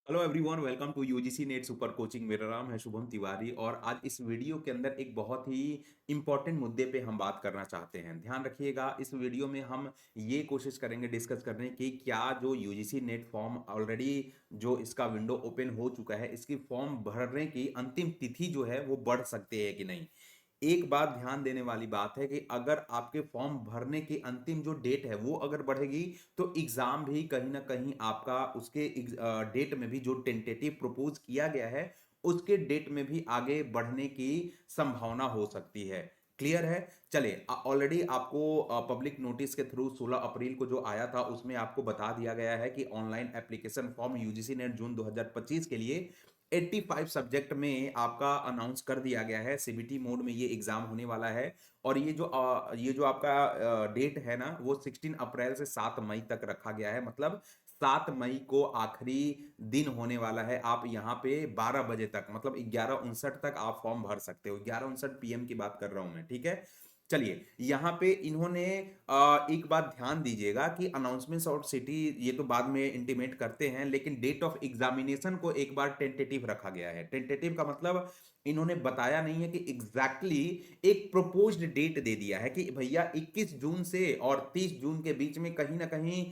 Hello everyone, welcome to UGC NET super coaching. मेरा नाम है शुभम तिवारी और आज इस वीडियो के अंदर एक बहुत ही इंपॉर्टेंट मुद्दे पे हम बात करना चाहते हैं। ध्यान रखिएगा, इस वीडियो में हम ये कोशिश करेंगे डिस्कस करने की क्या जो यूजीसी नेट फॉर्म ऑलरेडी जो इसका विंडो ओपन हो चुका है, इसकी फॉर्म भरने की अंतिम तिथि जो है वो बढ़ सकती है कि नहीं। एक बात ध्यान देने वाली बात है कि अगर आपके फॉर्म भरने की अंतिम जो डेट है वो अगर बढ़ेगी तो एग्जाम भी कहीं ना कहीं आपका उसके डेट में भी जो टेंटेटिव प्रपोज किया गया है उसके डेट में भी आगे बढ़ने की संभावना हो सकती है। क्लियर है। चलिए, ऑलरेडी आपको पब्लिक नोटिस के थ्रू 16 अप्रैल को जो आया था उसमें आपको बता दिया गया है कि online application form UGC NET June 2025 के लिए 85 सब्जेक्ट में आपका अनाउंस कर दिया गया है। सीबीटी मोड में ये एग्जाम होने वाला है और ये जो आपका डेट है ना वो 16 अप्रैल से 7 मई तक रखा गया है। मतलब 7 मई को आखिरी दिन होने वाला है। आप यहाँ पे 12 बजे तक मतलब 11:59 तक आप फॉर्म भर सकते हो। 11:59 पीएम की बात कर रहा हूं मैं, ठीक है। चलिए, यहाँ पे इन्होंने एक बात ध्यान दीजिएगा कि अनाउंसमेंट्स और सिटी ये तो बाद में इंटीमेट करते हैं, लेकिन डेट ऑफ एग्जामिनेशन को एक बार टेंटेटिव रखा गया है। टेंटेटिव का मतलब इन्होंने बताया नहीं है कि एग्जैक्टली एक प्रोपोज्ड डेट दे दिया है कि भैया 21 जून से और 30 जून के बीच में कहीं ना कहीं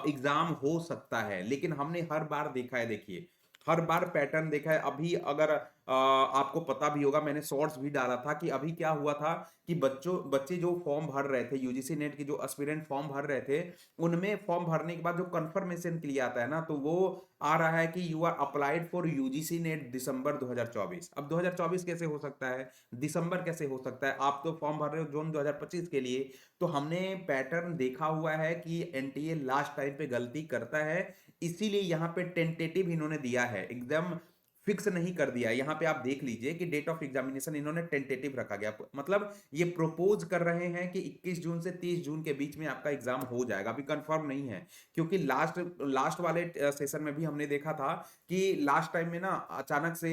एग्जाम हो सकता है। लेकिन हमने हर बार देखा है, देखिए हर बार पैटर्न देखा है। अभी अगर आपको पता भी होगा, मैंने शॉर्ट्स भी डाला था कि अभी क्या हुआ था कि बच्चे जो फॉर्म भर रहे थे, यूजीसी नेट के जो एस्पिरेंट फॉर्म भर रहे थे, उनमें फॉर्म भरने के बाद जो कंफर्मेशन के लिए आता है ना, तो वो आ रहा है कि you are applied for UGC NET December 2024। अब 2024 कैसे हो सकता है, दिसंबर कैसे हो सकता है? आप तो फॉर्म भर रहे हो जून 2025 के लिए। तो हमने पैटर्न देखा हुआ है कि एनटीए लास्ट टाइम पे गलती करता है, इसीलिए यहाँ पे टेंटेटिव इन्होंने दिया है, एकदम फिक्स नहीं कर दिया। यहां पे आप देख लीजिए कि डेट ऑफ एग्जामिनेशन इन्होंने टेंटेटिव रखा गया। मतलब ये प्रोपोज कर रहे हैं कि 21 जून से 30 जून के बीच में आपका एग्जाम हो जाएगा। अभी कंफर्म नहीं है, क्योंकि लास्ट लास्ट वाले सेशन में भी हमने देखा था कि लास्ट टाइम में ना अचानक से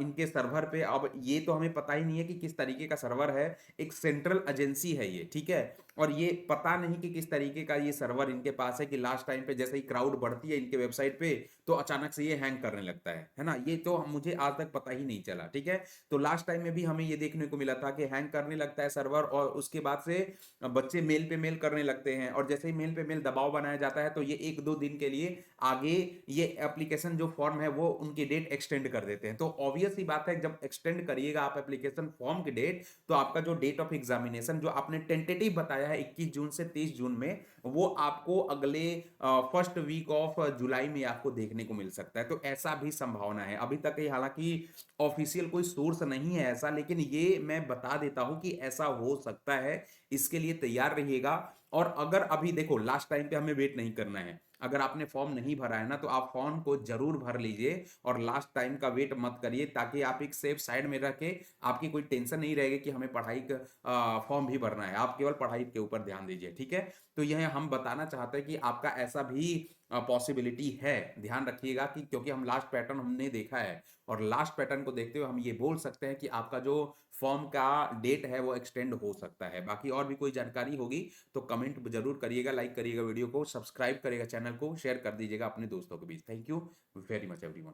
इनके सर्वर पे, अब ये तो हमें पता ही नहीं है कि किस तरीके का सर्वर है। एक सेंट्रल एजेंसी है ये, ठीक है। और ये पता नहीं कि किस तरीके का ये सर्वर इनके पास है कि लास्ट टाइम पे जैसे ही क्राउड बढ़ती है इनके वेबसाइट पे तो अचानक से ये हैंग करने लगता है ना। ये तो मुझे आज तक पता ही नहीं चला, ठीक है। तो लास्ट टाइम में भी हमें ये देखने को मिला था कि हैंग करने लगता है सर्वर और उसके बाद से बच्चे मेल पे मेल करने लगते हैं और जैसे ही मेल पे मेल दबाव बनाया जाता है तो ये 1-2 दिन के लिए आगे ये एप्लीकेशन जो फॉर्म है वो उनकी डेट एक्सटेंड कर देते हैं। तो ऑब्वियस ही बात है, जब एक्सटेंड करिएगा आप एप्लीकेशन फॉर्म की डेट, तो आपका जो डेट ऑफ एग्जामिनेशन जो आपने टेंटेटिव बताया है 21 जून से 30 जून में, वो आपको अगले फर्स्ट वीक ऑफ जुलाई में आपको देखने को मिल सकता है। तो ऐसा भी संभावना है। अभी तक ये हालांकि ऑफिशियल कोई सोर्स नहीं है ऐसा, लेकिन ये मैं बता देता हूं कि ऐसा हो सकता है। इसके लिए तैयार रहिएगा। और अगर अभी देखो लास्ट टाइम पे हमें वेट नहीं करना है। अगर आपने फॉर्म नहीं भरा है ना तो आप फॉर्म को जरूर भर लीजिए और लास्ट टाइम का वेट मत करिए, ताकि आप एक सेफ साइड में रख के आपकी कोई टेंशन नहीं रहेगी कि हमें पढ़ाई का फॉर्म भी भरना है। आप केवल पढ़ाई के ऊपर ध्यान दीजिए, ठीक है। तो यह हम बताना चाहते हैं कि आपका ऐसा भी पॉसिबिलिटी है। ध्यान रखिएगा कि क्योंकि हम लास्ट पैटर्न हमने देखा है और लास्ट पैटर्न को देखते हुए हम ये बोल सकते हैं कि आपका जो फॉर्म का डेट है वो एक्सटेंड हो सकता है। बाकी और भी कोई जानकारी होगी तो कमेंट जरूर करिएगा, लाइक करिएगा वीडियो को, सब्सक्राइब करिएगा चैनल को, शेयर कर दीजिएगा अपने दोस्तों के बीच। Thank you very much everyone.